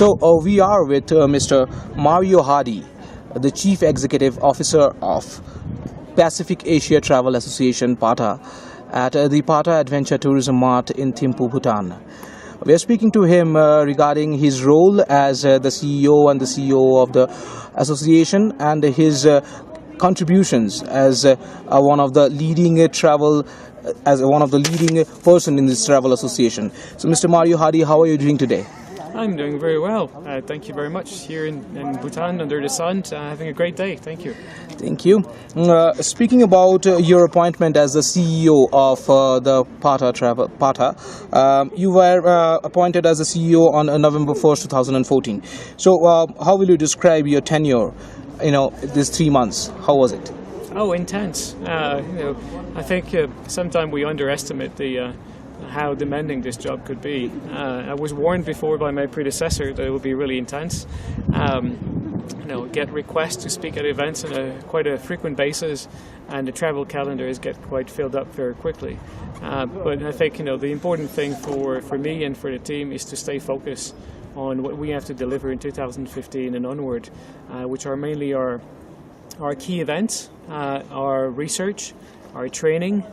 We are with Mr. Mario Hardy, the Chief Executive Officer of Pacific Asia Travel Association (PATA) at the PATA Adventure Tourism Mart in Thimphu, Bhutan. We are speaking to him regarding his role as the CEO and the CEO of the association, and his contributions as one of the leading person in this travel association. So, Mr. Mario Hardy, how are you doing today? I'm doing very well. Thank you very much. Here in Bhutan, under the sun, having a great day. Thank you. Thank you. Speaking about your appointment as the CEO of the PATA, you were appointed as the CEO on November 1st, 2014. So, how will you describe your tenure? These 3 months. How was it? Oh, intense. I think sometimes we underestimate how demanding this job could be. I was warned before by my predecessor that it would be really intense. Get requests to speak at events on quite a frequent basis, and the travel calendars get quite filled up very quickly. But I think the important thing for me and for the team is to stay focused on what we have to deliver in 2015 and onward, which are mainly our key events, our research, our training,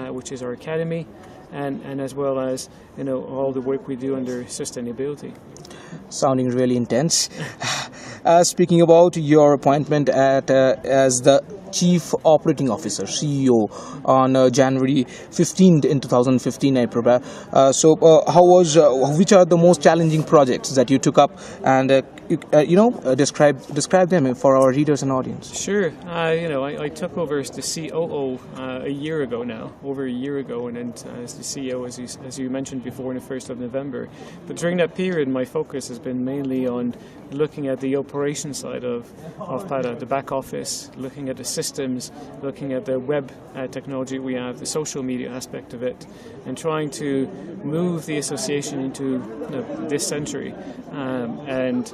which is our academy, and as well as all the work we do under sustainability. Sounding really intense. Speaking about your appointment as the Chief Operating Officer, CEO, on January 15th in 2015, I prepare. Which are the most challenging projects that you took up, and describe them for our readers and audience? Sure. I took over as the COO a year ago now, over a year ago, and then as the CEO, as you mentioned before, on the 1st of November. But during that period, my focus has been mainly on looking at the operation side of PATA, the back office, looking at the systems, looking at the web technology we have, the social media aspect of it, and trying to move the association into this century, and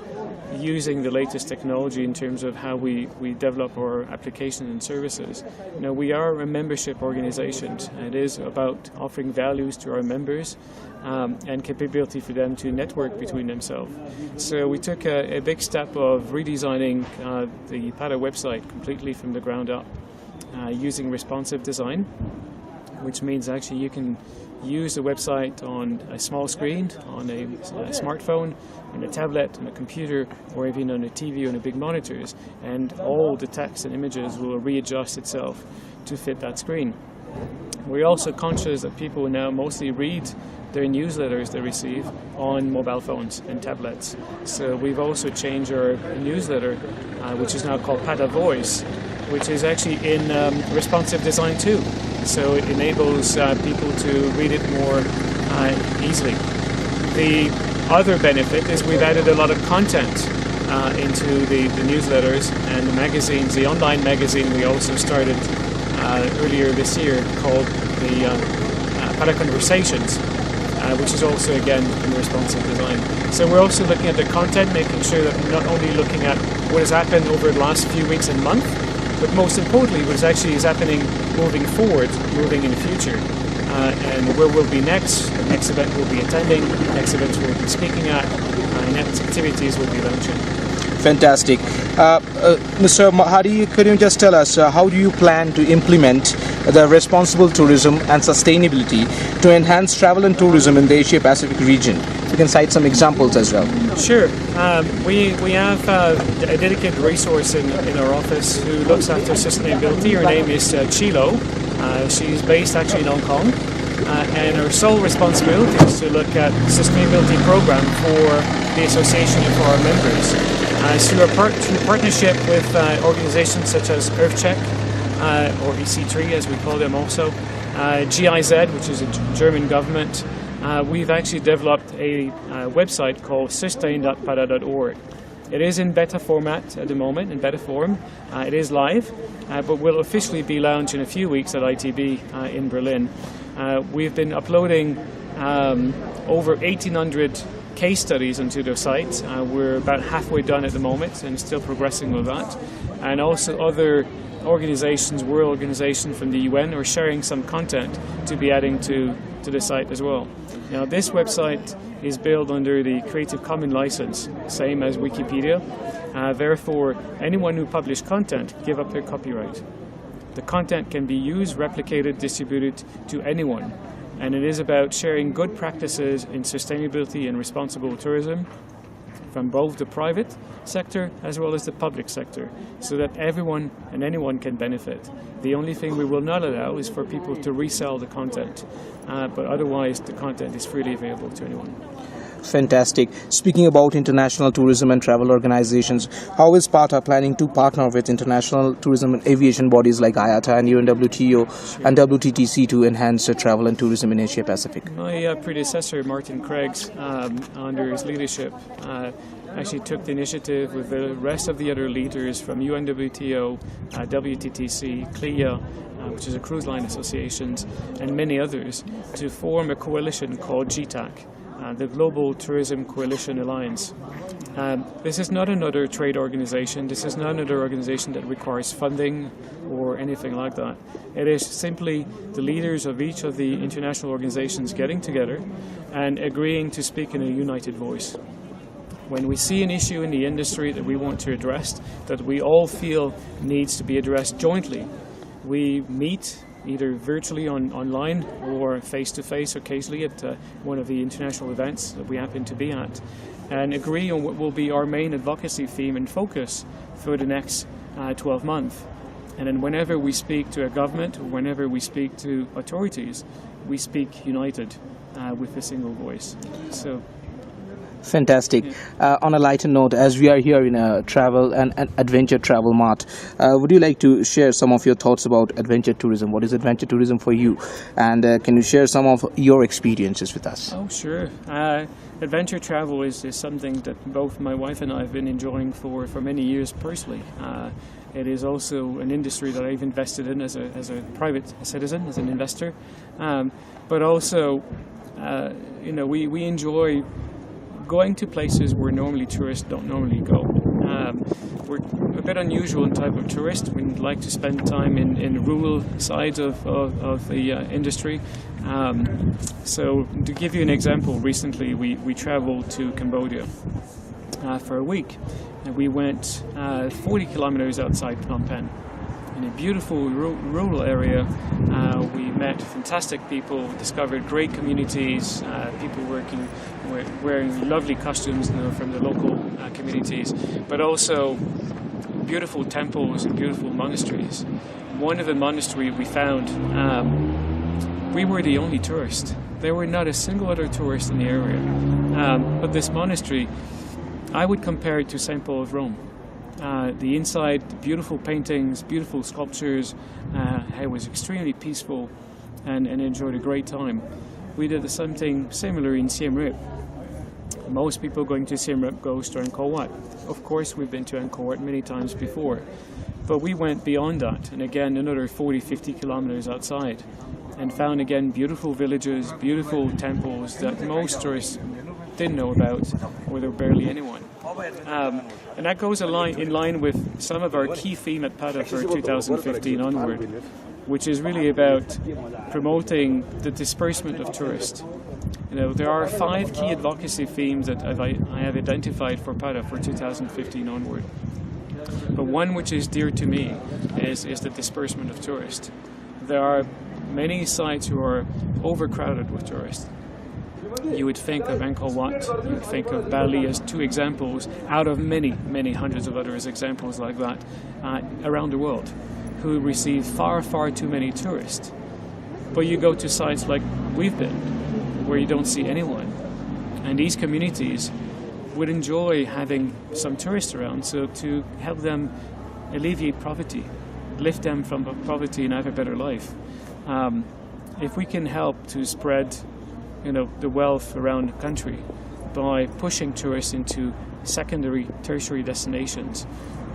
using the latest technology in terms of how we develop our applications and services. We are a membership organization. It is about offering values to our members and capability for them to network between themselves. So we took a big step of redesigning the PATA website completely from the ground up, using responsive design, which means actually you can use the website on a small screen, on a smartphone, on a tablet, on a computer, or even on a TV on the big monitors, and all the text and images will readjust itself to fit that screen. We're also conscious that people now mostly read their newsletters they receive on mobile phones and tablets. So we've also changed our newsletter, which is now called PATA Voice, which is actually in responsive design too. So it enables people to read it more easily. The other benefit is we've added a lot of content into the newsletters and the magazines. The online magazine we also started earlier this year called the PATA Conversations, which is also again in responsive design. So we're also looking at the content, making sure that we're not only looking at what has happened over the last few weeks and months, but most importantly, what actually is happening moving forward, moving in the future. And where we'll be next, the next event we'll be attending, the next events we'll be speaking at, and next activities we'll be launching. Fantastic. Mr. Hardy, could you just tell us how do you plan to implement the responsible tourism and sustainability to enhance travel and tourism in the Asia-Pacific region? You can cite some examples as well. Sure. We have a dedicated resource in our office who looks after sustainability. Her name is Chilo. She's based actually in Hong Kong. And her sole responsibility is to look at the sustainability program for the association and for our members. Through partnership with organizations such as EarthCheck, or EC3 as we call them also, GIZ, which is a German government, we've actually developed a website called sustain.pada.org. It is in beta format at the moment, in beta form. It is live, but will officially be launched in a few weeks at ITB in Berlin. We've been uploading over 1,800 case studies onto the site. We're about halfway done at the moment and still progressing with that. And also other organizations, world organizations from the UN are sharing some content to be adding to the site as well. Now this website is built under the Creative Commons license, same as Wikipedia. Therefore, anyone who publishes content give up their copyright. The content can be used, replicated, distributed to anyone. And it is about sharing good practices in sustainability and responsible tourism from both the private sector as well as the public sector, so that everyone and anyone can benefit. The only thing we will not allow is for people to resell the content, but otherwise the content is freely available to anyone. Fantastic. Speaking about international tourism and travel organizations, how is PATA planning to partner with international tourism and aviation bodies like IATA and UNWTO and WTTC to enhance travel and tourism in Asia Pacific? My predecessor, Martin Craigs, under his leadership, actually took the initiative with the rest of the other leaders from UNWTO, WTTC, CLIA, which is a cruise line associations, and many others, to form a coalition called GTAC. The Global Tourism Coalition Alliance. This is not another trade organization. This is not another organization that requires funding or anything like that. It is simply the leaders of each of the international organizations getting together and agreeing to speak in a united voice. When we see an issue in the industry that we want to address, that we all feel needs to be addressed jointly, we meet either virtually online or face-to-face occasionally at one of the international events that we happen to be at, and agree on what will be our main advocacy theme and focus for the next 12 months. And then whenever we speak to a government or whenever we speak to authorities, we speak united with a single voice. So. Fantastic. On a lighter note, as we are here in a travel and adventure travel mart, would you like to share some of your thoughts about adventure tourism? What is adventure tourism for you? And can you share some of your experiences with us? Oh, sure. Adventure travel is something that both my wife and I have been enjoying for many years personally. It is also an industry that I've invested in as a private citizen, as an investor. But also, we enjoy going to places where normally tourists don't normally go. We're a bit unusual in type of tourist. We like to spend time in rural sides of the industry. So to give you an example, recently we traveled to Cambodia for a week. And we went 40 kilometers outside Phnom Penh. In a beautiful rural area, we met fantastic people, discovered great communities, people wearing lovely costumes from the local communities, but also beautiful temples and beautiful monasteries. One of the monasteries we found, we were the only tourist. There were not a single other tourist in the area. But this monastery, I would compare it to St. Paul of Rome. The inside, beautiful paintings, beautiful sculptures. It was extremely peaceful and enjoyed a great time. We did something similar in Siem Reap. Most people going to Siem Reap goes to Angkor Wat. Of course, we've been to Angkor Wat many times before, but we went beyond that, and again another 40-50 kilometers outside, and found again beautiful villages, beautiful temples that most tourists didn't know about, or there were barely anyone. And that goes in line with some of our key theme at PATA for 2015 onward, which is really about promoting the disbursement of tourists. There are 5 key advocacy themes that I have identified for PATA for 2015 onward. But one which is dear to me is the disbursement of tourists. There are many sites who are overcrowded with tourists. You would think of Angkor Wat, you would think of Bali as 2 examples out of many, many hundreds of other examples like that around the world, who receive far, far too many tourists. But you go to sites like we've been, where you don't see anyone. And these communities would enjoy having some tourists around, so to help them alleviate poverty, lift them from poverty and have a better life. If we can help to spread the wealth around the country by pushing tourists into secondary, tertiary destinations,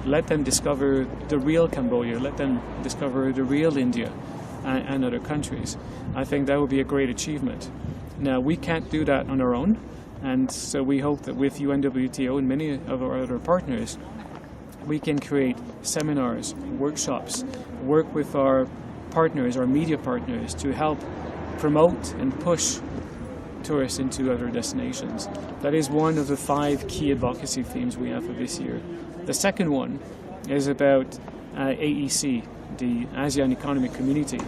let them discover the real Cambodia, let them discover the real India and other countries. I think that would be a great achievement. Now, we can't do that on our own, and so we hope that with UNWTO and many of our other partners, we can create seminars, workshops, work with our partners, our media partners, to help promote and push tourists into other destinations. That is one of the 5 key advocacy themes we have for this year. The second one is about AEC, the ASEAN Economic Community,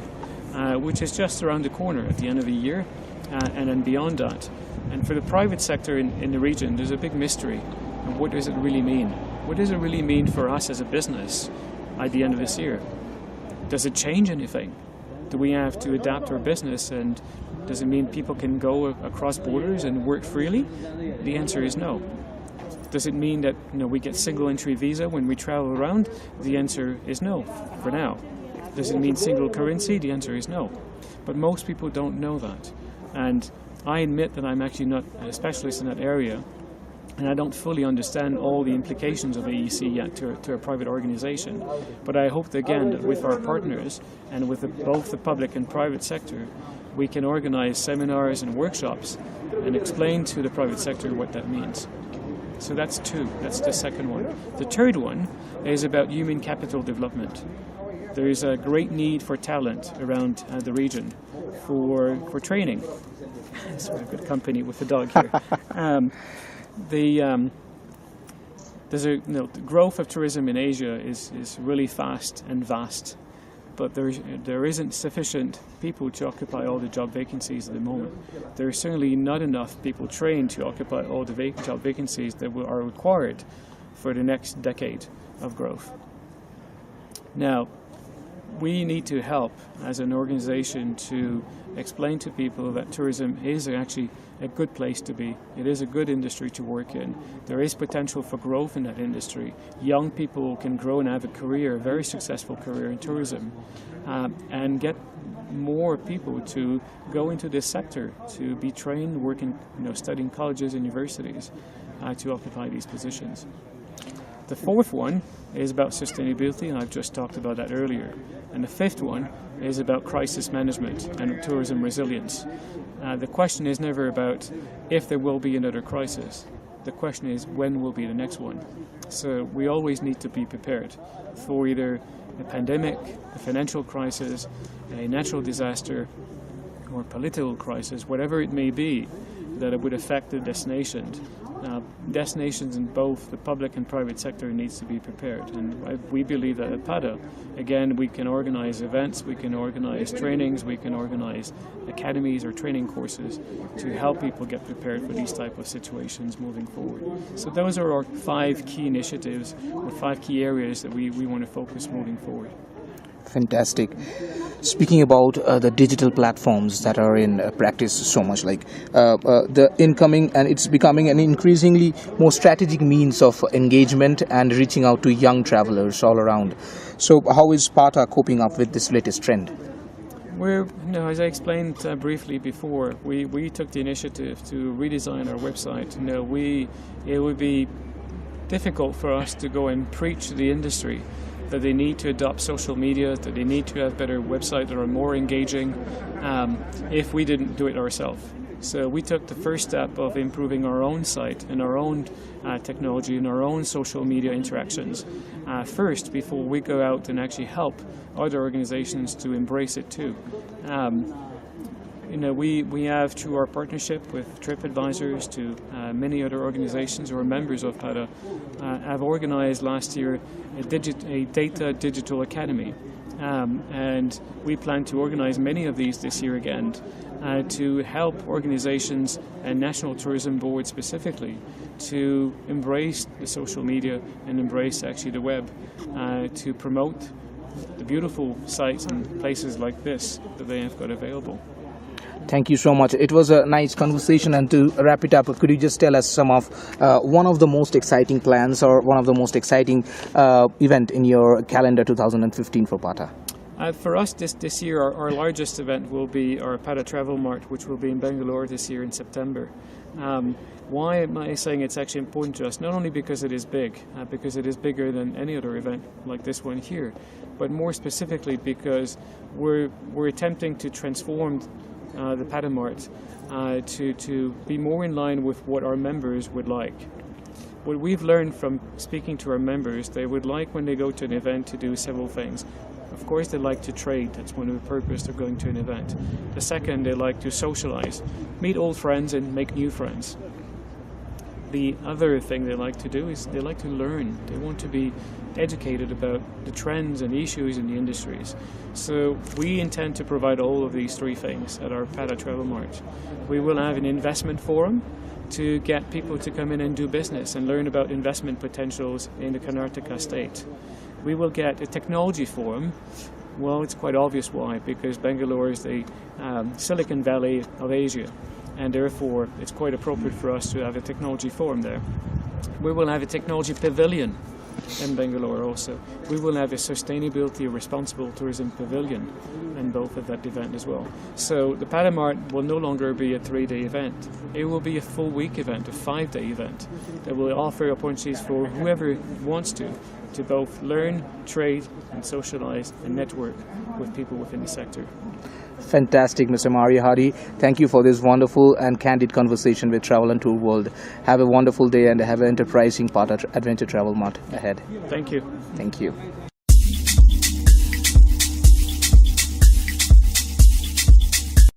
which is just around the corner at the end of the year, and then beyond that. And for the private sector in the region, there's a big mystery. And what does it really mean? What does it really mean for us as a business at the end of this year? Does it change anything? Do we have to adapt our business, and does it mean people can go across borders and work freely? The answer is no. Does it mean that we get single entry visa when we travel around? The answer is no, for now. Does it mean single currency? The answer is no. But most people don't know that. And I admit that I'm actually not a specialist in that area, and I don't fully understand all the implications of AEC yet to a private organization. But I hope, again, that with our partners and with both the public and private sector, we can organize seminars and workshops and explain to the private sector what that means. So that's 2. That's the second one. The third one is about human capital development. There is a great need for talent around the region for training. It's a good company with the dog here. The growth of tourism in Asia is really fast and vast, but there isn't sufficient people to occupy all the job vacancies at the moment. There are certainly not enough people trained to occupy all the job vacancies that are required for the next decade of growth. Now, we need to help as an organization to explain to people that tourism is actually a good place to be. It is a good industry to work in. There is potential for growth in that industry. Young people can grow and have a career, a very successful career in tourism, and get more people to go into this sector, to be trained, working, studying colleges and universities, to occupy these positions. The fourth one is about sustainability, and I've just talked about that earlier. And the fifth one is about crisis management and tourism resilience. The question is never about if there will be another crisis. The question is when will be the next one. So we always need to be prepared for either a pandemic, a financial crisis, a natural disaster, or political crisis, whatever it may be, that it would affect the destination. Destinations in both the public and private sector needs to be prepared, and we believe that at PADA, again, we can organize events, we can organize trainings, we can organize academies or training courses to help people get prepared for these type of situations moving forward. So those are our 5 key initiatives, or 5 key areas that we want to focus moving forward. Fantastic. Speaking about the digital platforms that are in practice so much, like the incoming, and it's becoming an increasingly more strategic means of engagement and reaching out to young travelers all around. So how is PATA coping up with this latest trend? As I explained briefly before, we took the initiative to redesign our website. It would be difficult for us to go and preach to the industry that they need to adopt social media, that they need to have better websites that are more engaging, if we didn't do it ourselves. So we took the first step of improving our own site and our own technology and our own social media interactions first, before we go out and actually help other organizations to embrace it too. We have, through our partnership with TripAdvisors, to many other organizations who are members of PATA, have organized last year a data digital academy. And we plan to organize many of these this year again to help organizations and national tourism boards specifically to embrace the social media and embrace actually the web to promote the beautiful sites and places like this that they have got available. Thank you so much. It was a nice conversation, and to wrap it up, could you just tell us some of one of the most exciting plans or one of the most exciting event in your calendar 2015 for PATA? For us this year, our largest event will be our PATA Travel Mart, which will be in Bangalore this year in September. Why am I saying it's actually important to us? Not only because it is big, because it is bigger than any other event like this one here, but more specifically because we're attempting to transform the PATA Mart to be more in line with what our members would like. What we've learned from speaking to our members, they would like when they go to an event to do several things. Of course, they like to trade. That's one of the purposes they're going to an event. The second, they like to socialize, meet old friends and make new friends. The other thing they like to do is they like to learn. They want to be educated about the trends and issues in the industries. So we intend to provide all of these three things at our PATA Travel Mart. We will have an investment forum to get people to come in and do business and learn about investment potentials in the Karnataka state. We will get a technology forum. Well, it's quite obvious why, because Bangalore is the Silicon Valley of Asia, and therefore it's quite appropriate for us to have a technology forum there. We will have a technology pavilion in Bangalore also. We will have a sustainability responsible tourism pavilion in both of that event as well. So the PATA Mart will no longer be a 3-day event. It will be a full week event, a 5-day event that will offer opportunities for whoever wants to both learn, trade and socialize and network with people within the sector. Fantastic, Mr. Mario Hardy. Thank you for this wonderful and candid conversation with Travel and Tour World. Have a wonderful day and have an enterprising PATA Adventure Travel Mart ahead. Thank you. Thank you.